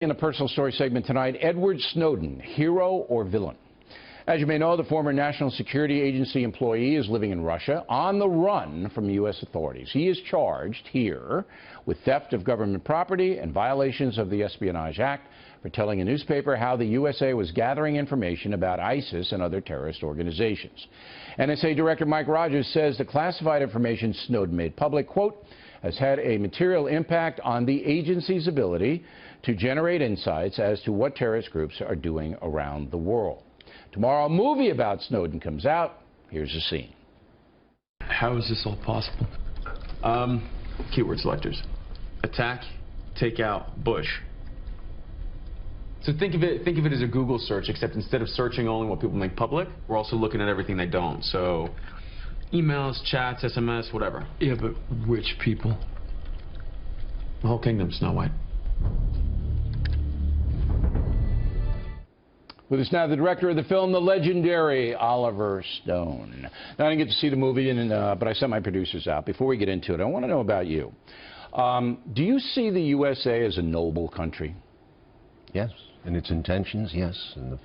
In the personal story segment tonight, Edward Snowden, hero or villain? As you may know, the former National Security Agency employee is living in Russia on the run from U.S. authorities. He is charged here with theft of government property and violations of the Espionage Act for telling a newspaper how the USA was gathering information about ISIS and other terrorist organizations. NSA Director Mike Rogers says the classified information Snowden made public, quote, has had a material impact on the agency's ability to generate insights as to what terrorist groups are doing around the world. Tomorrow, a movie about Snowden comes out. Here's the scene. How is this all possible? Keyword selectors. Attack, take out, Bush. So think of it as a Google search, except instead of searching only what people make public, we're also looking at everything they don't. So emails, chats, SMS, whatever. Yeah, but which people? The whole kingdom, Snow White. With us now, the director of the film, the legendary Oliver Stone. Now, I didn't get to see the movie, but I sent my producers out. Before we get into it, I want to know about you. Do you see the USA as a noble country? Yes, in its intentions, yes. And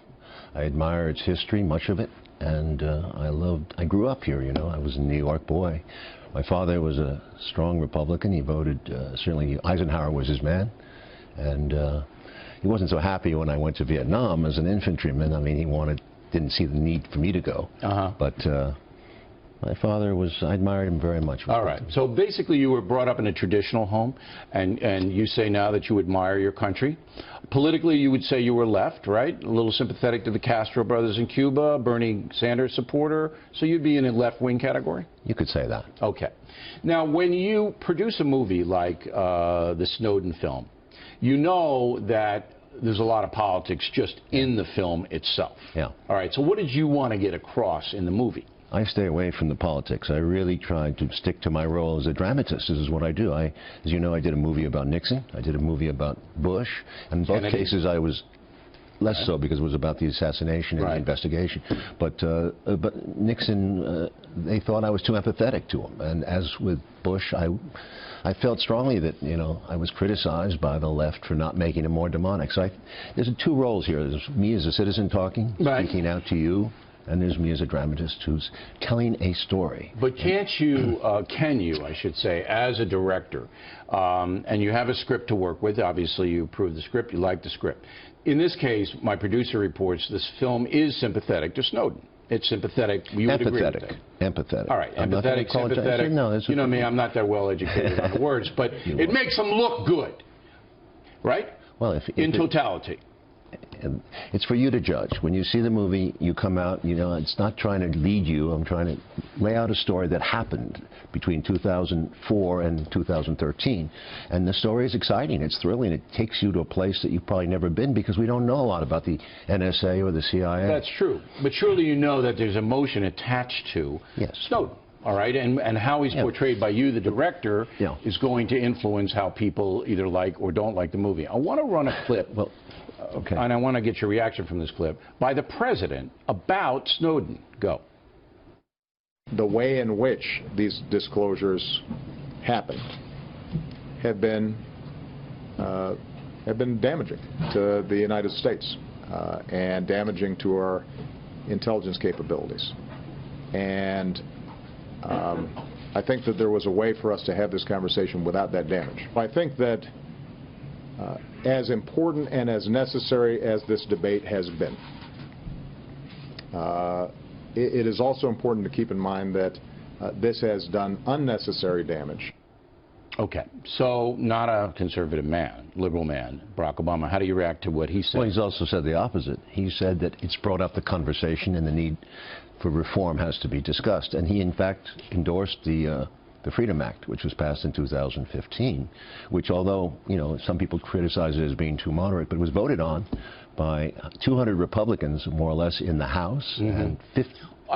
I admire its history, much of it, and I grew up here, you know. I was a New York boy. My father was a strong Republican. He voted, certainly Eisenhower was his man, and he wasn't so happy when I went to Vietnam as an infantryman. I mean, he didn't see the need for me to go. But my father I admired him very much. All right. So basically you were brought up in a traditional home, and you say now that you admire your country. Politically, you would say you were left, right? A little sympathetic to the Castro brothers in Cuba, Bernie Sanders supporter. So you'd be in a left-wing category? You could say that. Okay. Now, when you produce a movie like the Snowden film, you know that there's a lot of politics just in the film itself. Yeah. All right, so what did you want to get across in the movie? I stay away from the politics. I really tried to stick to my role as a dramatist. This is what I do. As you know, I did a movie about Nixon. I did a movie about Bush. And in both cases, I was less so because it was about the assassination and the investigation. But Nixon, they thought I was too empathetic to him. And as with Bush, I felt strongly that, you know, I was criticized by the left for not making him more demonic. So there's two roles here. There's me as a citizen talking, speaking out to you, and there's me as a dramatist who's telling a story. But can't you, can you, I should say, as a director, and you have a script to work with, obviously you approved the script, you like the script. In this case, my producer reports this film is sympathetic to Snowden. It's sympathetic. You would agree with that? Empathetic. All right, empathetic, sympathetic. No, you know me, I'm not that well educated on the words, but it makes them look good, right? Well, in totality. It's for you to judge. When you see the movie, you come out, you know, it's not trying to lead you. I'm trying to lay out a story that happened between 2004 and 2013. And the story is exciting. It's thrilling. It takes you to a place that you've probably never been because we don't know a lot about the NSA or the CIA. That's true. But surely you know that there's emotion attached to Snowden. All right, and how he's portrayed by you, the director, is going to influence how people either like or don't like the movie. I want to run a clip. Well, okay. And I want to get your reaction from this clip by the president about Snowden. Go. The way in which these disclosures happened have been damaging to the United States and damaging to our intelligence capabilities. And I think that there was a way for us to have this conversation without that damage. I think that as important and as necessary as this debate has been, it is also important to keep in mind that this has done unnecessary damage. Okay, so not a conservative man, liberal man, Barack Obama. How do you react to what he said? Well, he's also said the opposite. He said that it's brought up the conversation and the need for reform has to be discussed. And he, in fact, endorsed the Freedom Act, which was passed in 2015, which, although, you know, some people criticize it as being too moderate, but it was voted on by 200 Republicans, more or less, in the House, and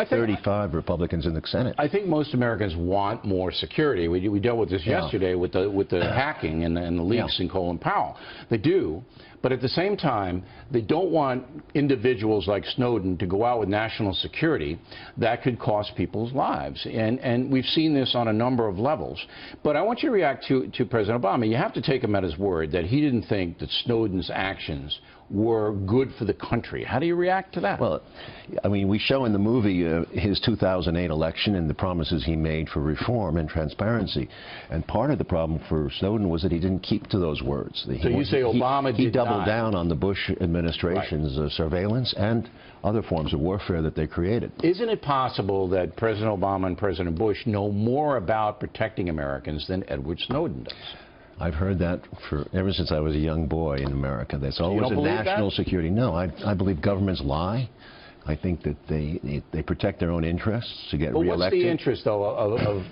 35 Republicans in the Senate. I think most Americans want more security. We dealt with this yesterday with the hacking and the leaks in Colin Powell. They do, But at the same time, they don't want individuals like Snowden to go out with national security that could cost people's lives. And we've seen this on a number of levels. But I want you to react to President Obama. You have to take him at his word that he didn't think that Snowden's actions were good for the country. How do you react to that? Well, I mean, we show in the movie his 2008 election and the promises he made for reform and transparency. And part of the problem for Snowden was that he didn't keep to those words. So you say Obama He doubled down on the Bush administration's surveillance and other forms of warfare that they created. Isn't it possible that President Obama and President Bush know more about protecting Americans than Edward Snowden does? I've heard that ever since I was a young boy in America. That's always a national security. No, I believe governments lie. I think that they protect their own interests to get reelected. But what's the interest, though, of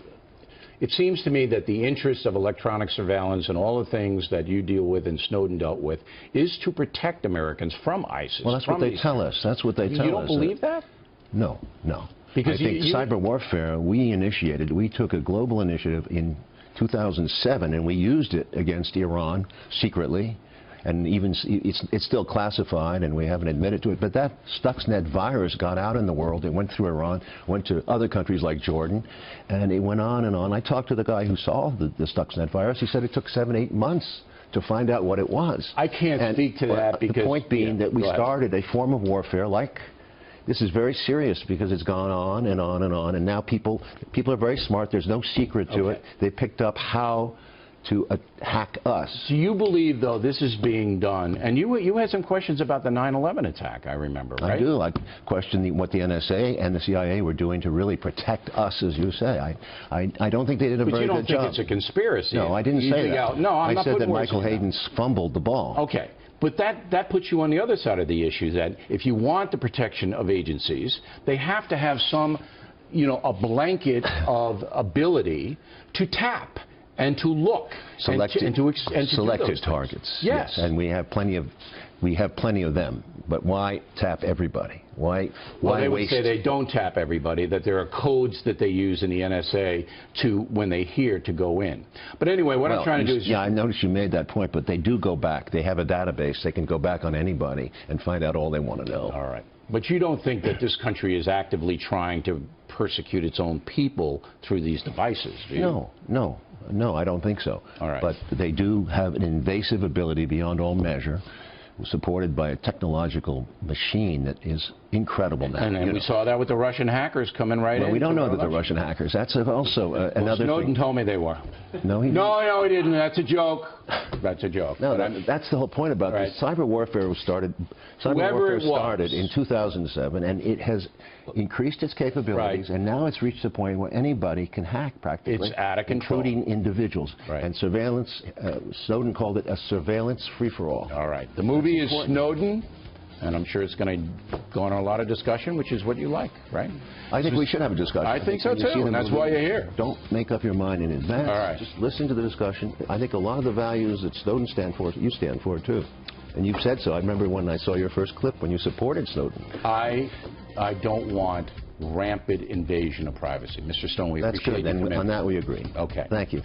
it seems to me that the interest of electronic surveillance and all the things that you deal with and Snowden dealt with is to protect Americans from ISIS. Well, that's what they tell us. That's what they tell us. You don't believe that? No, no. Because I think cyber warfare, we took a global initiative in 2007, and we used it against Iran secretly, and even it's still classified, and we haven't admitted to it. But that Stuxnet virus got out in the world. It went through Iran, went to other countries like Jordan, and it went on and on. I talked to the guy who solved the Stuxnet virus. He said it took 7, 8 months to find out what it was. I can't speak to that because the point being that we started a form of warfare like. This is very serious because it's gone on and on and on, and now people are very smart. There's no secret to it. They picked up how to hack us. Do you believe, though, this is being done? And you had some questions about the 9/11 attack, I remember, right? I do. I question what the NSA and the CIA were doing to really protect us, as you say. I don't think they did a very good job. But you don't think it's a conspiracy? No, I didn't say that. No, I'm not putting words in your mouth. I said that Michael Hayden fumbled the ball. Okay. But that puts you on the other side of the issue, that if you want the protection of agencies, they have to have some, a blanket of ability to tap and to look selected selected targets. Yes, and we have plenty of them. But why tap everybody? Why they would waste? say they don't tap everybody, that there are codes that they use in the NSA when they hear to go in. But anyway, what I'm trying to do is... Yeah, I noticed you made that point, but they do go back. They have a database. They can go back on anybody and find out all they want to know. All right. But you don't think that this country is actively trying to persecute its own people through these devices, do you? No, I don't think so. All right. But they do have an invasive ability beyond all measure, supported by a technological machine that is incredible now. And we saw that with the Russian hackers coming right in. Well, we don't know that they're Russian hackers. That's also another Snowden thing. told me they were. No, he didn't. No, he didn't. That's a joke. That's a joke. No, that's the whole point about this. Cyber warfare started in 2007, and it has increased its capabilities, and now it's reached a point where anybody can hack practically. It's out of control. Including individuals. Right. And surveillance, Snowden called it a surveillance free-for-all. All right. The movie is Snowden, and I'm sure it's going to go on a lot of discussion, which is what you like, right? I think we should have a discussion. I think so, too, and that's why you're here. Don't make up your mind in advance. All right. Just listen to the discussion. I think a lot of the values that Snowden stands for, you stand for, too. And you've said so. I remember when I saw your first clip when you supported Snowden. I don't want rampant invasion of privacy. Mr. Stone, we appreciate your commitment. On that we agree. Okay. Thank you.